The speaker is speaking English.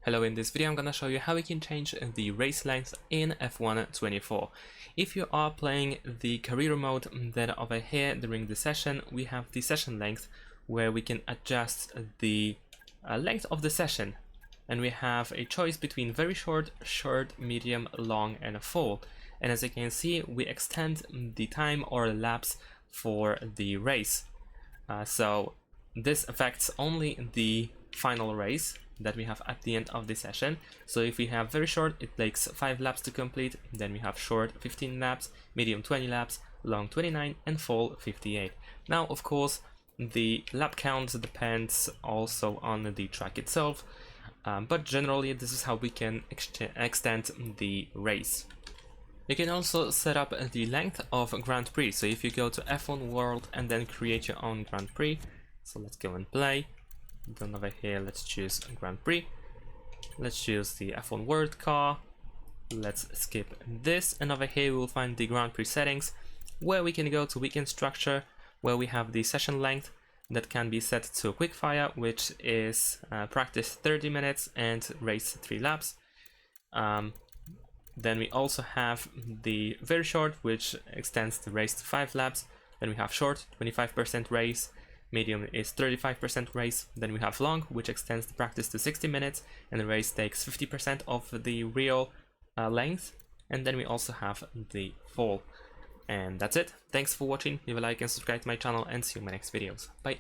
Hello, in this video I'm gonna show you how we can change the race length in F1 24. If you are playing the career mode, then over here during the session we have the session length where we can adjust the length of the session, and we have a choice between very short, short, medium, long and full. And as you can see, we extend the time or laps for the race. So this affects only the final race that we have at the end of the session. So if we have very short, it takes 5 laps to complete, then we have short 15 laps, medium 20 laps, long 29 and full 58. Now of course the lap count depends also on the track itself, but generally this is how we can extend the race. You can also set up the length of Grand Prix. So if you go to F1 World and then create your own Grand Prix, so let's go and play. Then over here let's choose Grand Prix, let's choose the F1 World car, let's skip this, and over here we will find the Grand Prix settings, where we can go to weekend structure, where we have the session length that can be set to quickfire, which is practice 30 minutes and race 3 laps. Then we also have the very short, which extends the race to 5 laps. Then we have short, 25% race, medium is 35% race. Then we have long, which extends the practice to 60 minutes and the race takes 50% of the real length. And then we also have the full. And that's it. Thanks for watching. Leave a like and subscribe to my channel, and see you in my next videos. Bye.